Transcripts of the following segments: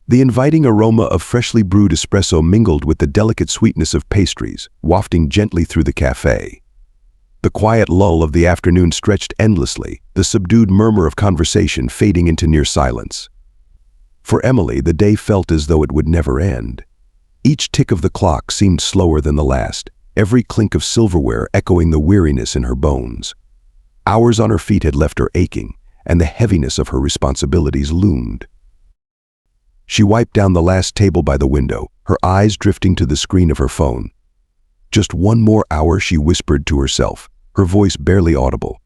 The inviting aroma of freshly brewed espresso mingled with the delicate sweetness of pastries, wafting gently through the cafe. The quiet lull of the afternoon stretched endlessly, the subdued murmur of conversation fading into near silence. For Emily, the day felt as though it would never end. Each tick of the clock seemed slower than the last, every clink of silverware echoing the weariness in her bones. Hours on her feet had left her aching, and the heaviness of her responsibilities loomed. She wiped down the last table by the window, her eyes drifting to the screen of her phone. Just one more hour, she whispered to herself, her voice barely audible.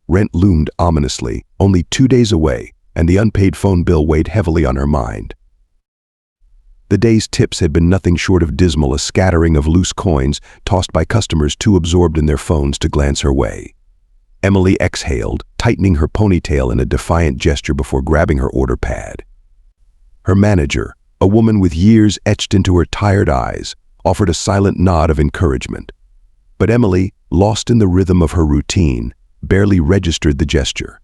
Rent loomed ominously, only 2 days away, and the unpaid phone bill weighed heavily on her mind. The day's tips had been nothing short of dismal, a scattering of loose coins tossed by customers too absorbed in their phones to glance her way. Emily exhaled, tightening her ponytail in a defiant gesture before grabbing her order pad. Her manager, a woman with years etched into her tired eyes, offered a silent nod of encouragement. But Emily, lost in the rhythm of her routine, barely registered the gesture.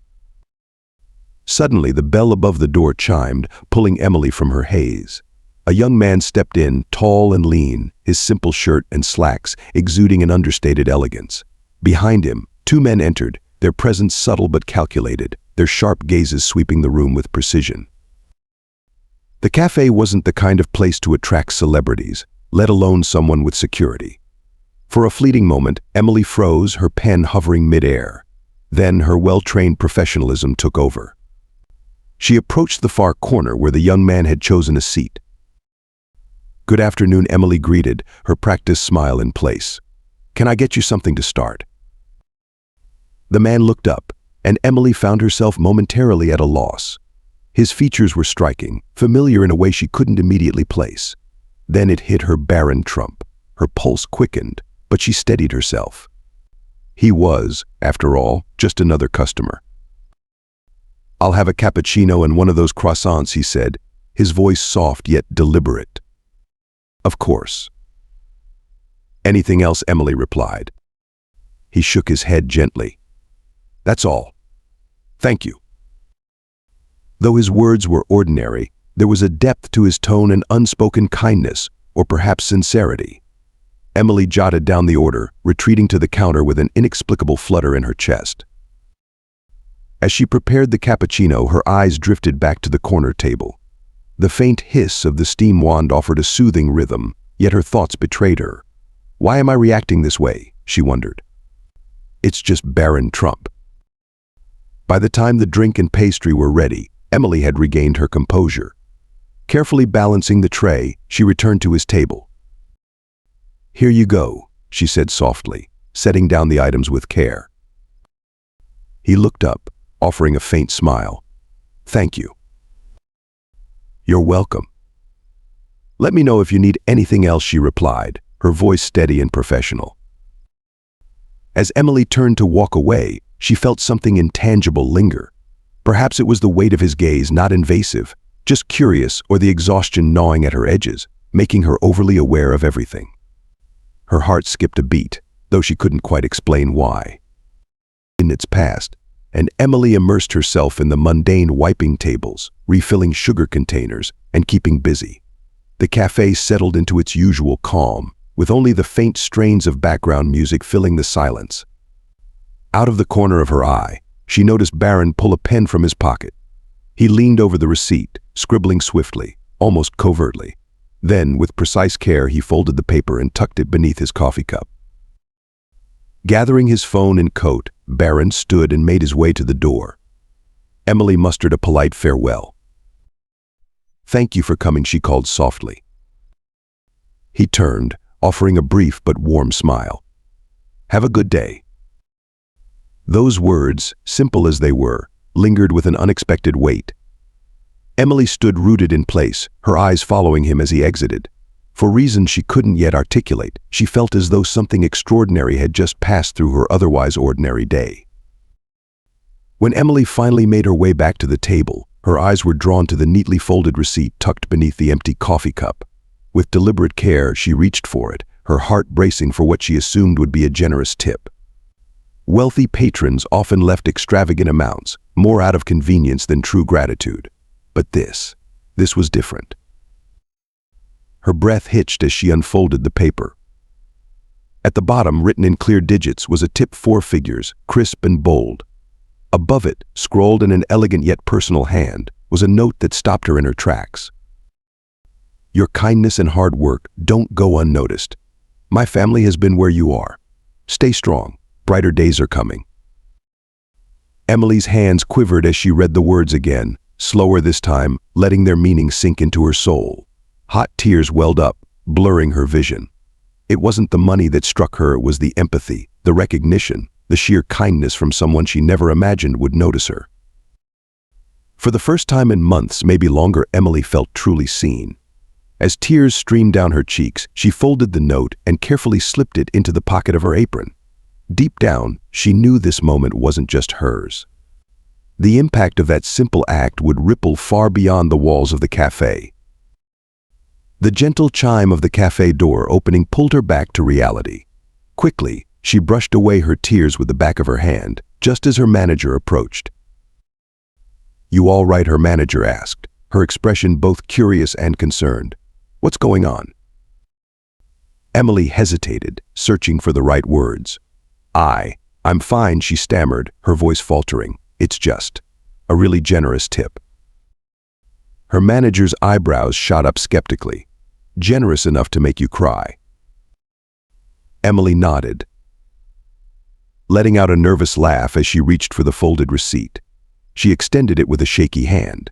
Suddenly, the bell above the door chimed, pulling Emily from her haze. A young man stepped in, tall and lean, his simple shirt and slacks exuding an understated elegance. Behind him, 2 men entered, their presence subtle but calculated, their sharp gazes sweeping the room with precision. The cafe wasn't the kind of place to attract celebrities, let alone someone with security. For a fleeting moment, Emily froze, her pen hovering mid-air. Then her well-trained professionalism took over. She approached the far corner where the young man had chosen a seat. "Good afternoon," Emily greeted, her practiced smile in place. "Can I get you something to start?" The man looked up, and Emily found herself momentarily at a loss. His features were striking, familiar in a way she couldn't immediately place. Then it hit her Barron trump. Her pulse quickened, but she steadied herself. He was, after all, just another customer. "I'll have a cappuccino and one of those croissants," he said, his voice soft yet deliberate. "Of course." "Anything else?" Emily replied. He shook his head gently. "That's all. Thank you." Though his words were ordinary, there was a depth to his tone, and unspoken kindness, or perhaps sincerity. Emily jotted down the order, retreating to the counter with an inexplicable flutter in her chest. As she prepared the cappuccino, her eyes drifted back to the corner table. The faint hiss of the steam wand offered a soothing rhythm, yet her thoughts betrayed her. "Why am I reacting this way?" she wondered. "It's just Barron Trump." By the time the drink and pastry were ready, Emily had regained her composure. Carefully balancing the tray, she returned to his table. "Here you go," she said softly, setting down the items with care. He looked up, offering a faint smile. "Thank you." "You're welcome." "Let me know if you need anything else," she replied, her voice steady and professional. As Emily turned to walk away, she felt something intangible linger. Perhaps it was the weight of his gaze, not invasive, just curious, or the exhaustion gnawing at her edges, making her overly aware of everything. Her heart skipped a beat, though she couldn't quite explain why. Minutes passed, and Emily immersed herself in the mundane wiping tables, refilling sugar containers, and keeping busy. The cafe settled into its usual calm, with only the faint strains of background music filling the silence. Out of the corner of her eye, she noticed Barron pull a pen from his pocket. He leaned over the receipt, scribbling swiftly, almost covertly. Then, with precise care, he folded the paper and tucked it beneath his coffee cup. Gathering his phone and coat, Barron stood and made his way to the door. Emily mustered a polite farewell. "Thank you for coming," she called softly. He turned, offering a brief but warm smile. "Have a good day." Those words, simple as they were, lingered with an unexpected weight. Emily stood rooted in place, her eyes following him as he exited. For reasons she couldn't yet articulate, she felt as though something extraordinary had just passed through her otherwise ordinary day. When Emily finally made her way back to the table, her eyes were drawn to the neatly folded receipt tucked beneath the empty coffee cup. With deliberate care, she reached for it, her heart bracing for what she assumed would be a generous tip. Wealthy patrons often left extravagant amounts, more out of convenience than true gratitude. But this was different. Her breath hitched as she unfolded the paper. At the bottom, written in clear digits, was a tip 4 figures, crisp and bold. Above it, scrawled in an elegant yet personal hand, was a note that stopped her in her tracks. Your kindness and hard work don't go unnoticed. My family has been where you are. Stay strong. Brighter days are coming. Emily's hands quivered as she read the words again, slower this time, letting their meaning sink into her soul. Hot tears welled up, blurring her vision. It wasn't the money that struck her, it was the empathy, the recognition, the sheer kindness from someone she never imagined would notice her. For the first time in months, maybe longer, Emily felt truly seen. As tears streamed down her cheeks, she folded the note and carefully slipped it into the pocket of her apron. Deep down, she knew this moment wasn't just hers. The impact of that simple act would ripple far beyond the walls of the cafe. The gentle chime of the cafe door opening pulled her back to reality. Quickly, she brushed away her tears with the back of her hand, just as her manager approached. "You all right?" her manager asked, her expression both curious and concerned. "What's going on?" Emily hesitated, searching for the right words. I'm fine," she stammered, her voice faltering. "It's just a really generous tip." Her manager's eyebrows shot up skeptically. "Generous enough to make you cry?" Emily nodded, letting out a nervous laugh as she reached for the folded receipt. She extended it with a shaky hand.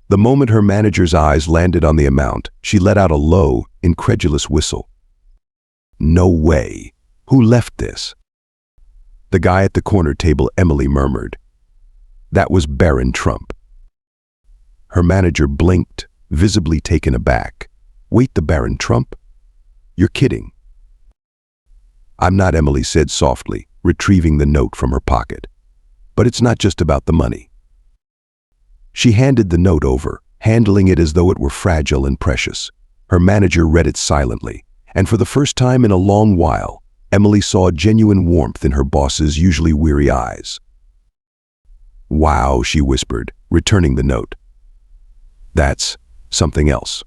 The moment her manager's eyes landed on the amount, she let out a low, incredulous whistle. "No way. Who left this?" "The guy at the corner table," Emily murmured. "That was Barron Trump." Her manager blinked, visibly taken aback. "Wait, the Barron Trump? You're kidding." "I'm not," Emily said softly, retrieving the note from her pocket. "But it's not just about the money." She handed the note over, handling it as though it were fragile and precious. Her manager read it silently, and for the first time in a long while, Emily saw genuine warmth in her boss's usually weary eyes. "Wow," she whispered, returning the note. "That's something else."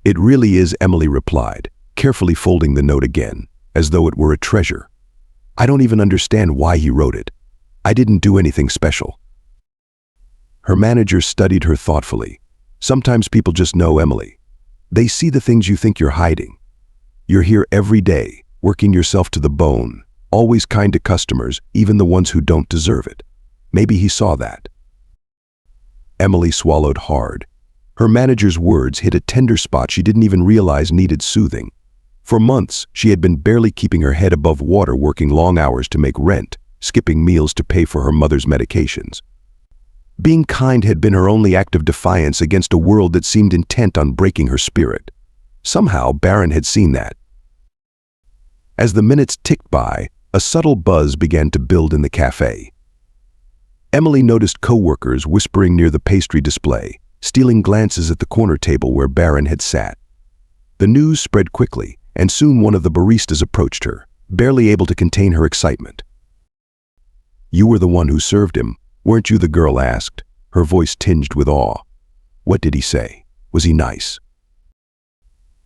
"It really is," Emily replied, carefully folding the note again, as though it were a treasure. "I don't even understand why he wrote it. I didn't do anything special." Her manager studied her thoughtfully. "Sometimes people just know, Emily. They see the things you think you're hiding. You're here every day, working yourself to the bone, always kind to customers, even the ones who don't deserve it. Maybe he saw that." Emily swallowed hard. Her manager's words hit a tender spot she didn't even realize needed soothing. For months, she had been barely keeping her head above water, working long hours to make rent, skipping meals to pay for her mother's medications. Being kind had been her only act of defiance against a world that seemed intent on breaking her spirit. Somehow, Barron had seen that. As the minutes ticked by, a subtle buzz began to build in the cafe. Emily noticed co-workers whispering near the pastry display, stealing glances at the corner table where Barron had sat. The news spread quickly, and soon one of the baristas approached her, barely able to contain her excitement. "You were the one who served him, weren't you?" the girl asked, her voice tinged with awe. "What did he say? Was he nice?"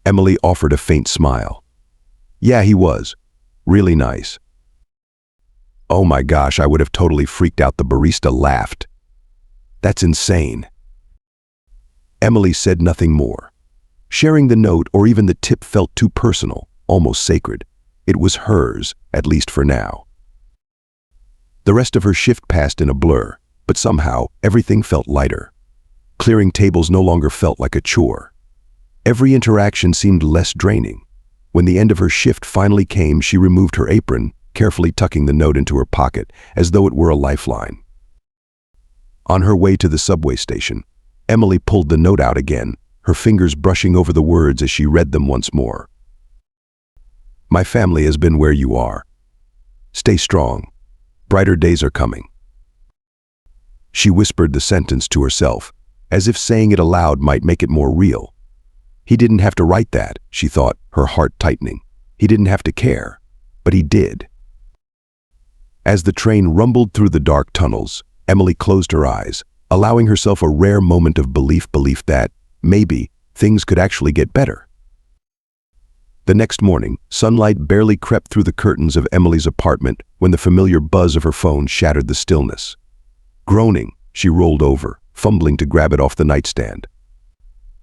Emily offered a faint smile. "Yeah, he was. Really nice." "Oh my gosh, I would have totally freaked out," the barista laughed. "That's insane." Emily said nothing more. Sharing the note or even the tip felt too personal, almost sacred. It was hers, at least for now. The rest of her shift passed in a blur, but somehow everything felt lighter. Clearing tables no longer felt like a chore. Every interaction seemed less draining. When the end of her shift finally came, she removed her apron, carefully tucking the note into her pocket, as though it were a lifeline. On her way to the subway station, Emily pulled the note out again, her fingers brushing over the words as she read them once more. "My family has been where you are. Stay strong. Brighter days are coming." She whispered the sentence to herself, as if saying it aloud might make it more real. He didn't have to write that, she thought, her heart tightening. He didn't have to care, but he did. As the train rumbled through the dark tunnels, Emily closed her eyes, allowing herself a rare moment of belief that, maybe, things could actually get better. The next morning, sunlight barely crept through the curtains of Emily's apartment when the familiar buzz of her phone shattered the stillness. Groaning, she rolled over, fumbling to grab it off the nightstand.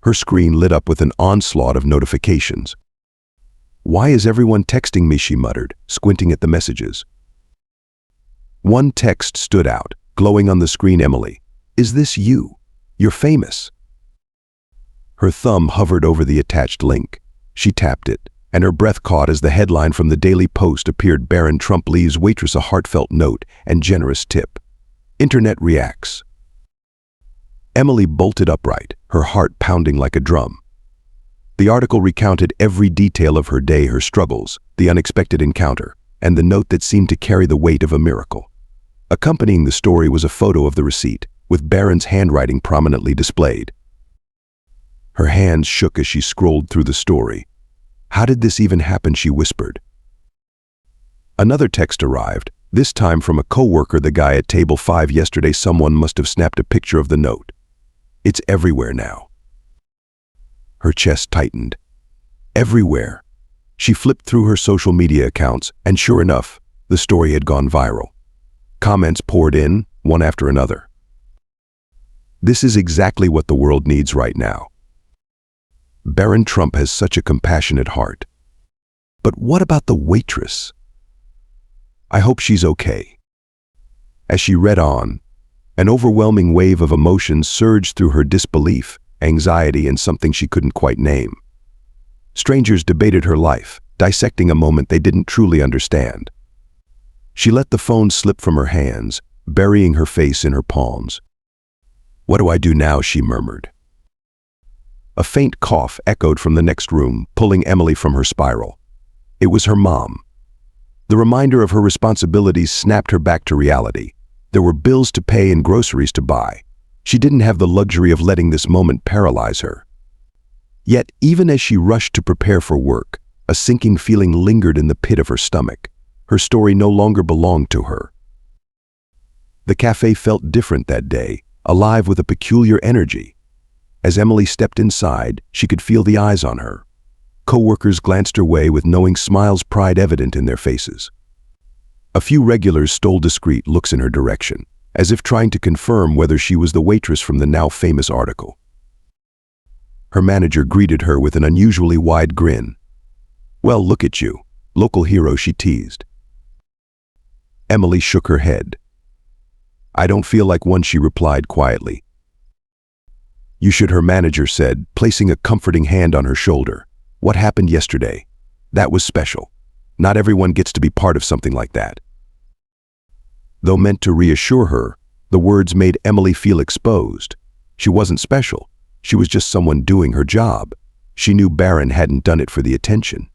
Her screen lit up with an onslaught of notifications. "Why is everyone texting me?" she muttered, squinting at the messages. One text stood out, glowing on the screen. "Emily, is this you? You're famous." Her thumb hovered over the attached link. She tapped it, and her breath caught as the headline from the Daily Post appeared: Barron Trump leaves Waitress a heartfelt note and generous tip. Internet reacts. Emily bolted upright, her heart pounding like a drum. The article recounted every detail of her day, her struggles, the unexpected encounter, and the note that seemed to carry the weight of a miracle. Accompanying the story was a photo of the receipt, with Barron's handwriting prominently displayed. Her hands shook as she scrolled through the story. "How did this even happen?" she whispered. Another text arrived, this time from a coworker: "The guy at table 5 yesterday. Someone must have snapped a picture of the note. It's everywhere now." Her chest tightened. Everywhere. She flipped through her social media accounts, and sure enough, the story had gone viral. Comments poured in, one after another. "This is exactly what the world needs right now. Barron Trump has such a compassionate heart. But what about the waitress? I hope she's okay." As she read on, an overwhelming wave of emotions surged through her: disbelief, anxiety, and something she couldn't quite name. Strangers debated her life, dissecting a moment they didn't truly understand. She let the phone slip from her hands, burying her face in her palms. "What do I do now?" she murmured. A faint cough echoed from the next room, pulling Emily from her spiral. It was her mom. The reminder of her responsibilities snapped her back to reality. There were bills to pay and groceries to buy. She didn't have the luxury of letting this moment paralyze her. Yet, even as she rushed to prepare for work, a sinking feeling lingered in the pit of her stomach. Her story no longer belonged to her. The cafe felt different that day, alive with a peculiar energy. As Emily stepped inside, she could feel the eyes on her. Coworkers glanced her way with knowing smiles, pride evident in their faces. A few regulars stole discreet looks in her direction, as if trying to confirm whether she was the waitress from the now famous article. Her manager greeted her with an unusually wide grin. "Well, look at you, local hero," she teased. Emily shook her head. "I don't feel like one," she replied quietly. "You should," her manager said, placing a comforting hand on her shoulder. "What happened yesterday? That was special. Not everyone gets to be part of something like that." Though meant to reassure her, the words made Emily feel exposed. She wasn't special. She was just someone doing her job. She knew Barron hadn't done it for the attention.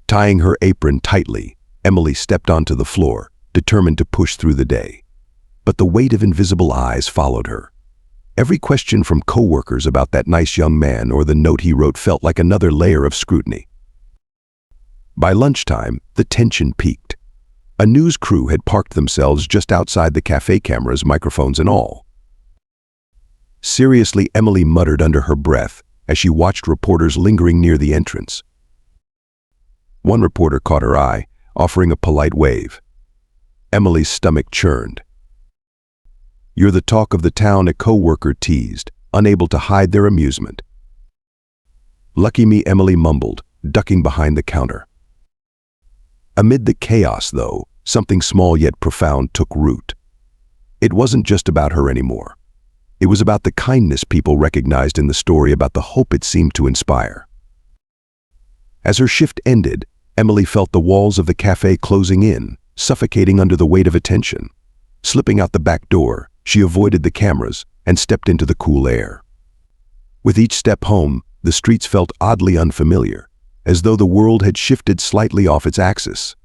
Tying her apron tightly, Emily stepped onto the floor, determined to push through the day. But the weight of invisible eyes followed her. Every question from coworkers about that nice young man or the note he wrote felt like another layer of scrutiny. By lunchtime, the tension peaked. A news crew had parked themselves just outside the cafe, cameras, microphones, and all. "Seriously," Emily muttered under her breath as she watched reporters lingering near the entrance. One reporter caught her eye, offering a polite wave. Emily's stomach churned. "You're the talk of the town," a coworker teased, unable to hide their amusement. "Lucky me," Emily mumbled, ducking behind the counter. Amid the chaos, though, something small yet profound took root. It wasn't just about her anymore. It was about the kindness people recognized in the story, about the hope it seemed to inspire. As her shift ended, Emily felt the walls of the cafe closing in, suffocating under the weight of attention. Slipping out the back door, she avoided the cameras and stepped into the cool air. With each step home, the streets felt oddly unfamiliar, as though the world had shifted slightly off its axis.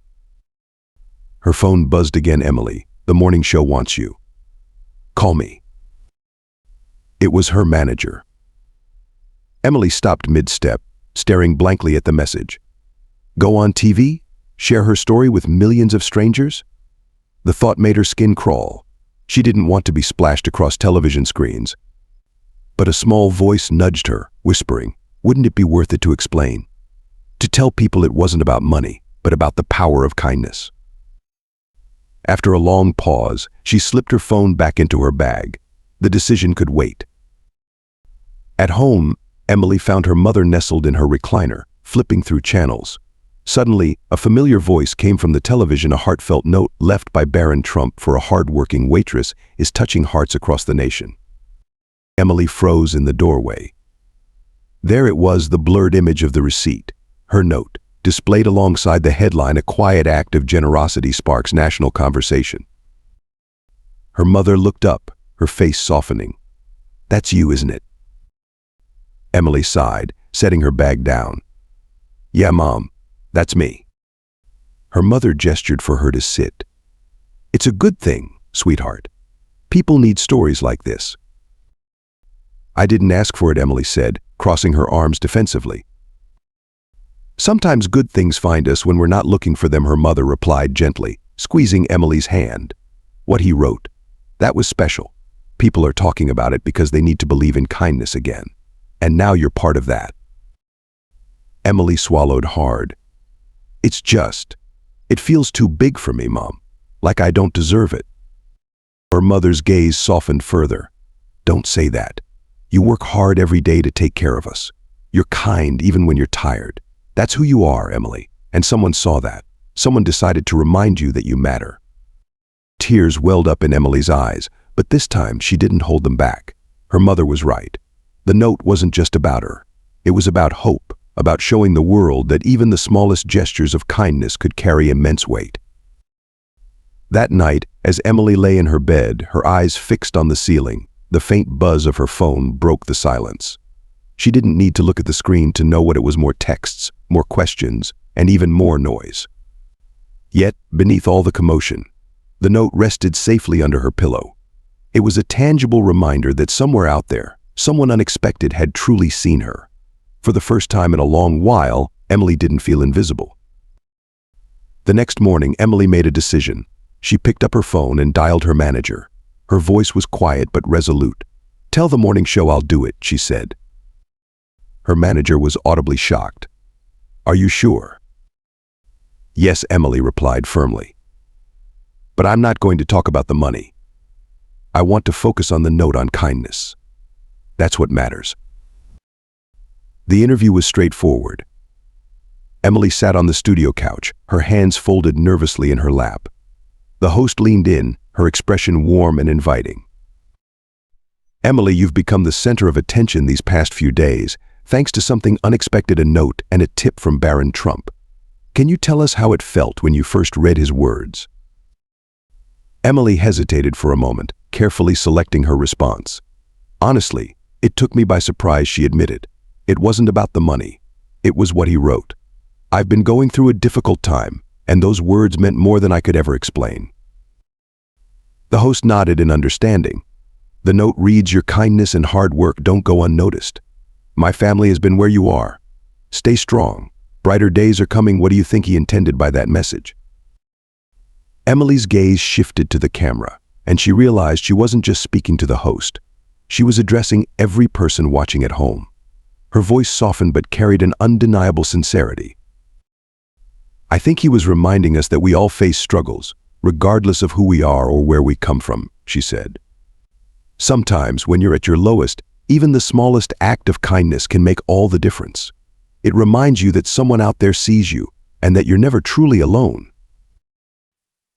Her phone buzzed again. "Emily, the morning show wants you. Call me." It was her manager. Emily stopped mid-step, staring blankly at the message. Go on TV? Share her story with millions of strangers? The thought made her skin crawl. She didn't want to be splashed across television screens. But a small voice nudged her, whispering, "Wouldn't it be worth it to explain? To tell people it wasn't about money, but about the power of kindness?" After a long pause, she slipped her phone back into her bag. The decision could wait. At home, Emily found her mother nestled in her recliner, flipping through channels. Suddenly, a familiar voice came from the television. A heartfelt note left by Barron Trump for a hard-working waitress is touching hearts across the nation. Emily froze in the doorway. There it was, the blurred image of the receipt. Her note, displayed alongside the headline, "A quiet act of generosity sparks national conversation." Her mother looked up, her face softening. "That's you, isn't it?" Emily sighed, setting her bag down. "Yeah, Mom, that's me." Her mother gestured for her to sit. "It's a good thing, sweetheart. People need stories like this." "I didn't ask for it," Emily said, crossing her arms defensively. "Sometimes good things find us when we're not looking for them," her mother replied gently, squeezing Emily's hand. "What he wrote, that was special. People are talking about it because they need to believe in kindness again. And now you're part of that." Emily swallowed hard. It feels too big for me, Mom. Like I don't deserve it." Her mother's gaze softened further. "Don't say that. You work hard every day to take care of us. You're kind even when you're tired. That's who you are, Emily. And someone saw that. Someone decided to remind you that you matter." Tears welled up in Emily's eyes, but this time she didn't hold them back. Her mother was right. The note wasn't just about her. It was about hope, about showing the world that even the smallest gestures of kindness could carry immense weight. That night, as Emily lay in her bed, her eyes fixed on the ceiling, the faint buzz of her phone broke the silence. She didn't need to look at the screen to know what it was: more texts, more questions, and even more noise. Yet, beneath all the commotion, the note rested safely under her pillow. It was a tangible reminder that somewhere out there, someone unexpected had truly seen her. For the first time in a long while, Emily didn't feel invisible. The next morning, Emily made a decision. She picked up her phone and dialed her manager. Her voice was quiet but resolute. "Tell the morning show I'll do it," she said. Her manager was audibly shocked. "Are you sure?" "Yes," Emily replied firmly. "But I'm not going to talk about the money. I want to focus on the note on kindness. That's what matters." The interview was straightforward. Emily sat on the studio couch, her hands folded nervously in her lap. The host leaned in, her expression warm and inviting. "Emily, you've become the center of attention these past few days, thanks to something unexpected: a note and a tip from Barron Trump. Can you tell us how it felt when you first read his words?" Emily hesitated for a moment, carefully selecting her response. "Honestly, it took me by surprise," she admitted. "It wasn't about the money. It was what he wrote. I've been going through a difficult time, and those words meant more than I could ever explain." The host nodded in understanding. "The note reads, 'Your kindness and hard work don't go unnoticed. My family has been where you are. Stay strong. Brighter days are coming.' What do you think he intended by that message?" Emily's gaze shifted to the camera, and she realized she wasn't just speaking to the host. She was addressing every person watching at home. Her voice softened but carried an undeniable sincerity. "I think he was reminding us that we all face struggles, regardless of who we are or where we come from," she said. "Sometimes, when you're at your lowest, even the smallest act of kindness can make all the difference. It reminds you that someone out there sees you and that you're never truly alone."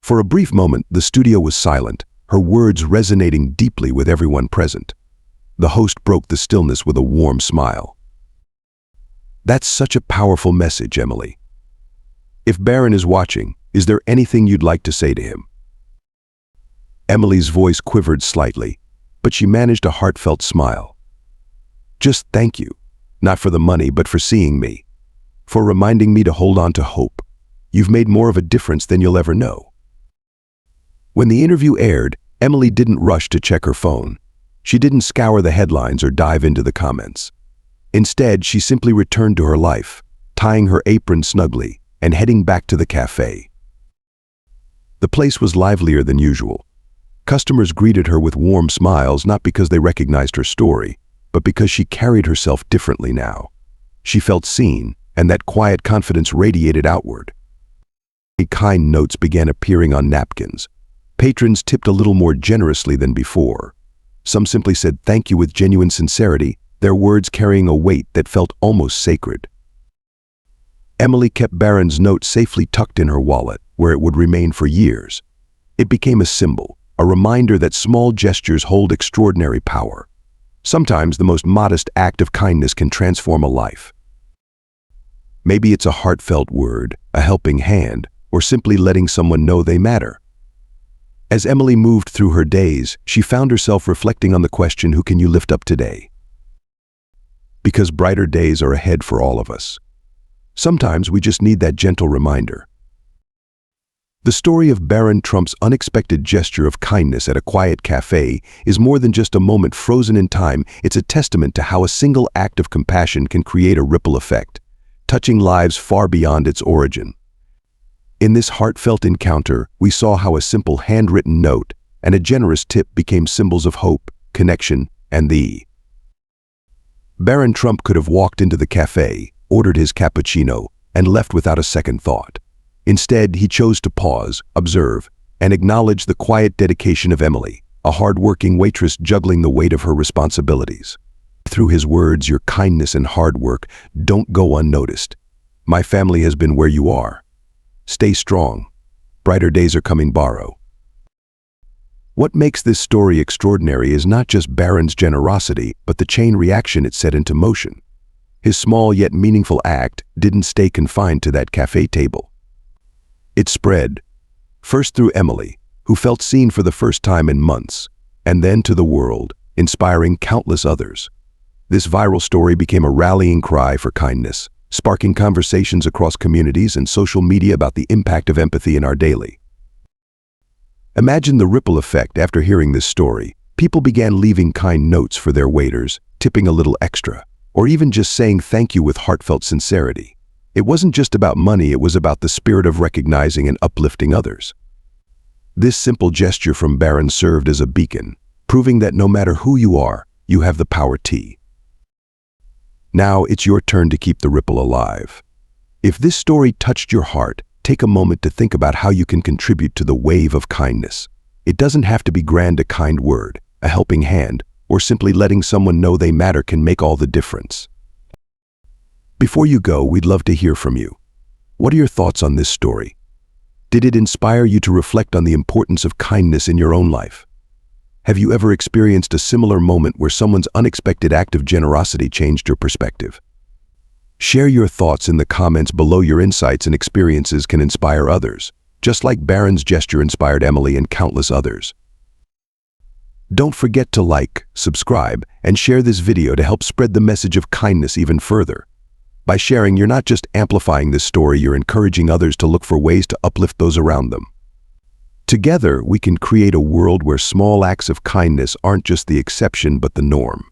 For a brief moment, the studio was silent, her words resonating deeply with everyone present. The host broke the stillness with a warm smile. "That's such a powerful message, Emily. If Barron is watching, is there anything you'd like to say to him?" Emily's voice quivered slightly, but she managed a heartfelt smile. "Just thank you, not for the money, but for seeing me, for reminding me to hold on to hope. You've made more of a difference than you'll ever know." When the interview aired, Emily didn't rush to check her phone. She didn't scour the headlines or dive into the comments. Instead, she simply returned to her life, tying her apron snugly and heading back to the cafe. The place was livelier than usual. Customers greeted her with warm smiles, not because they recognized her story, but because she carried herself differently now. She felt seen, and that quiet confidence radiated outward. Kind notes began appearing on napkins. Patrons tipped a little more generously than before. Some simply said thank you with genuine sincerity, their words carrying a weight that felt almost sacred. Emily kept Barron's note safely tucked in her wallet, where it would remain for years. It became a symbol, a reminder that small gestures hold extraordinary power. Sometimes the most modest act of kindness can transform a life. Maybe it's a heartfelt word, a helping hand, or simply letting someone know they matter. As Emily moved through her days, she found herself reflecting on the question, who can you lift up today? Because brighter days are ahead for all of us. Sometimes we just need that gentle reminder. The story of Barron Trump's unexpected gesture of kindness at a quiet cafe is more than just a moment frozen in time. It's a testament to how a single act of compassion can create a ripple effect, touching lives far beyond its origin. In this heartfelt encounter, we saw how a simple handwritten note and a generous tip became symbols of hope, connection, and the. Barron Trump could have walked into the cafe, ordered his cappuccino, and left without a second thought. Instead, he chose to pause, observe, and acknowledge the quiet dedication of Emily, a hard-working waitress juggling the weight of her responsibilities. Through his words, your kindness and hard work don't go unnoticed. My family has been where you are. Stay strong. Brighter days are coming, Barron. What makes this story extraordinary is not just Barron's generosity, but the chain reaction it set into motion. His small yet meaningful act didn't stay confined to that cafe table. It spread, first through Emily, who felt seen for the first time in months, and then to the world, inspiring countless others. This viral story became a rallying cry for kindness, sparking conversations across communities and social media about the impact of empathy in our daily. Imagine the ripple effect after hearing this story. People began leaving kind notes for their waiters, tipping a little extra, or even just saying thank you with heartfelt sincerity. It wasn't just about money, it was about the spirit of recognizing and uplifting others. This simple gesture from Barron served as a beacon, proving that no matter who you are, you have the power to. Now it's your turn to keep the ripple alive. If this story touched your heart, take a moment to think about how you can contribute to the wave of kindness. It doesn't have to be grand. A kind word, a helping hand, or simply letting someone know they matter can make all the difference. Before you go, we'd love to hear from you. What are your thoughts on this story? Did it inspire you to reflect on the importance of kindness in your own life? Have you ever experienced a similar moment where someone's unexpected act of generosity changed your perspective? Share your thoughts in the comments below. Your insights and experiences can inspire others, just like Barron's gesture inspired Emily and countless others. Don't forget to like, subscribe, and share this video to help spread the message of kindness even further. By sharing, you're not just amplifying this story, you're encouraging others to look for ways to uplift those around them. Together, we can create a world where small acts of kindness aren't just the exception but the norm.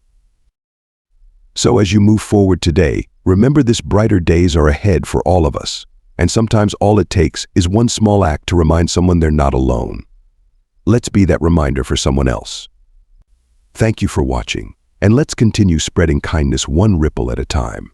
So as you move forward today, remember this: brighter days are ahead for all of us, and sometimes all it takes is one small act to remind someone they're not alone. Let's be that reminder for someone else. Thank you for watching, and let's continue spreading kindness one ripple at a time.